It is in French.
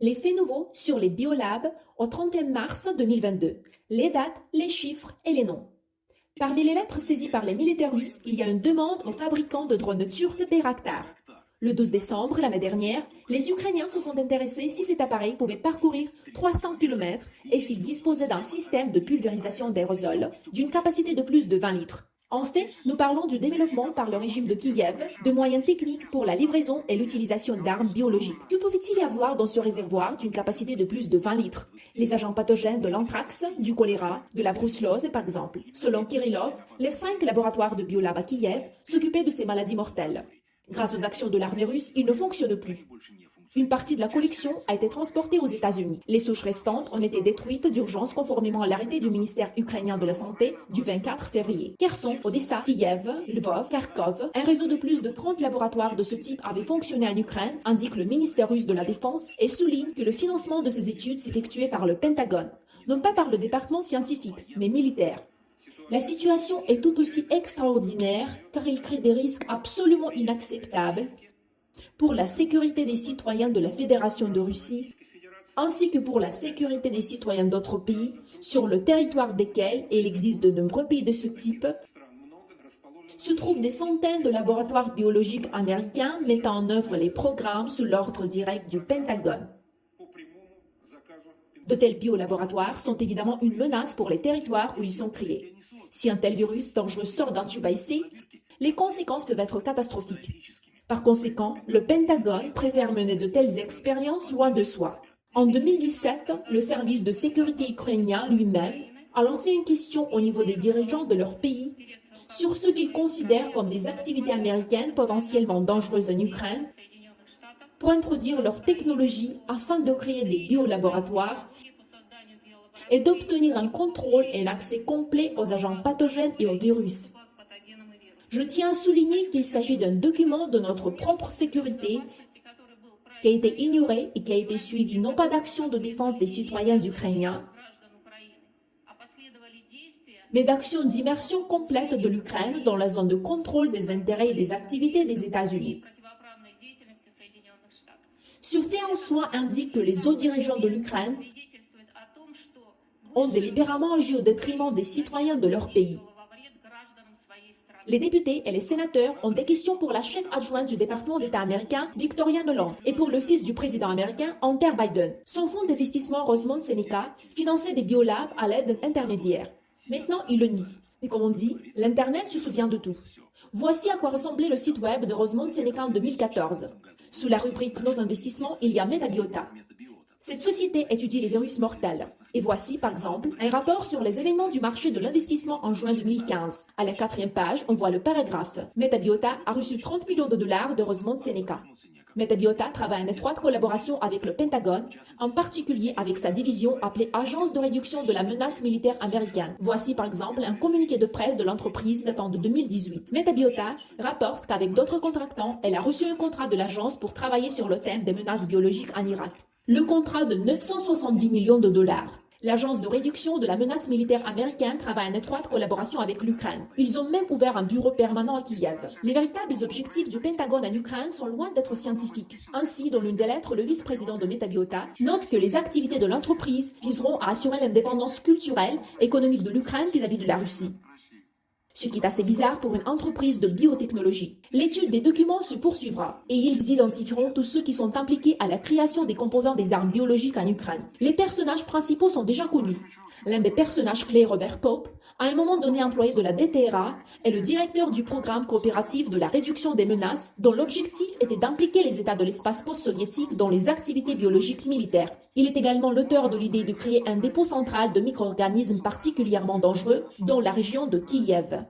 Les faits nouveaux sur les biolabs au 31 mars 2022. Les dates, les chiffres et les noms. Parmi les lettres saisies par les militaires russes, il y a une demande aux fabricants de drones turcs Bayraktar. Le 12 décembre, l'année dernière, les Ukrainiens se sont intéressés si cet appareil pouvait parcourir 300 km et s'il disposait d'un système de pulvérisation d'aérosols d'une capacité de plus de 20 litres. En fait, nous parlons du développement par le régime de Kiev de moyens techniques pour la livraison et l'utilisation d'armes biologiques. Que pouvait-il y avoir dans ce réservoir d'une capacité de plus de 20 litres? Les agents pathogènes de l'anthrax, du choléra, de la brucellose par exemple. Selon Kirillov, les 5 laboratoires de biolab à Kiev s'occupaient de ces maladies mortelles. Grâce aux actions de l'armée russe, ils ne fonctionnent plus. Une partie de la collection a été transportée aux États-Unis. Les souches restantes ont été détruites d'urgence conformément à l'arrêté du ministère ukrainien de la Santé du 24 février. Kherson, Odessa, Kiev, Lvov, Kharkov, un réseau de plus de 30 laboratoires de ce type avait fonctionné en Ukraine, indique le ministère russe de la Défense, et souligne que le financement de ces études s'effectuait par le Pentagone, non pas par le département scientifique, mais militaire. La situation est tout aussi extraordinaire car il crée des risques absolument inacceptables pour la sécurité des citoyens de la Fédération de Russie, ainsi que pour la sécurité des citoyens d'autres pays, sur le territoire desquels, et il existe de nombreux pays de ce type, se trouvent des centaines de laboratoires biologiques américains mettant en œuvre les programmes sous l'ordre direct du Pentagone. De tels biolaboratoires sont évidemment une menace pour les territoires où ils sont créés. Si un tel virus dangereux sort d'un tube à essai, les conséquences peuvent être catastrophiques. Par conséquent, le Pentagone préfère mener de telles expériences loin de soi. En 2017, le service de sécurité ukrainien lui-même a lancé une question au niveau des dirigeants de leur pays sur ce qu'ils considèrent comme des activités américaines potentiellement dangereuses en Ukraine pour introduire leur technologie afin de créer des biolaboratoires et d'obtenir un contrôle et un accès complet aux agents pathogènes et aux virus. Je tiens à souligner qu'il s'agit d'un document de notre propre sécurité qui a été ignoré et qui a été suivi non pas d'actions de défense des citoyens ukrainiens, mais d'actions d'immersion complète de l'Ukraine dans la zone de contrôle des intérêts et des activités des États-Unis. Ce fait en soi indique que les hauts dirigeants de l'Ukraine ont délibérément agi au détriment des citoyens de leur pays. Les députés et les sénateurs ont des questions pour la chef adjointe du département d'État américain, Victoria Nuland, et pour le fils du président américain, Hunter Biden. Son fonds d'investissement Rosemont Seneca finançait des biolabs à l'aide d'intermédiaires. Maintenant, il le nie. Mais comme on dit, l'Internet se souvient de tout. Voici à quoi ressemblait le site web de Rosemont Seneca en 2014. Sous la rubrique Nos investissements, il y a Metabiota. Cette société étudie les virus mortels. Et voici, par exemple, un rapport sur les événements du marché de l'investissement en juin 2015. À la 4e page, on voit le paragraphe. Metabiota a reçu 30 millions de dollars de Rosemont Seneca. Metabiota travaille en étroite collaboration avec le Pentagone, en particulier avec sa division appelée Agence de réduction de la menace militaire américaine. Voici par exemple un communiqué de presse de l'entreprise datant de 2018. Metabiota rapporte qu'avec d'autres contractants, elle a reçu un contrat de l'agence pour travailler sur le thème des menaces biologiques en Irak. Le contrat de 970 millions de dollars. L'agence de réduction de la menace militaire américaine travaille en étroite collaboration avec l'Ukraine. Ils ont même ouvert un bureau permanent à Kiev. Les véritables objectifs du Pentagone en Ukraine sont loin d'être scientifiques. Ainsi, dans l'une des lettres, le vice-président de Metabiota note que les activités de l'entreprise viseront à assurer l'indépendance culturelle et économique de l'Ukraine vis-à-vis de la Russie. Ce qui est assez bizarre pour une entreprise de biotechnologie. L'étude des documents se poursuivra et ils identifieront tous ceux qui sont impliqués à la création des composants des armes biologiques en Ukraine. Les personnages principaux sont déjà connus. L'un des personnages clés, Robert Pope, à un moment donné employé de la DTRA, est le directeur du programme coopératif de la réduction des menaces dont l'objectif était d'impliquer les États de l'espace post-soviétique dans les activités biologiques militaires. Il est également l'auteur de l'idée de créer un dépôt central de micro-organismes particulièrement dangereux dans la région de Kiev.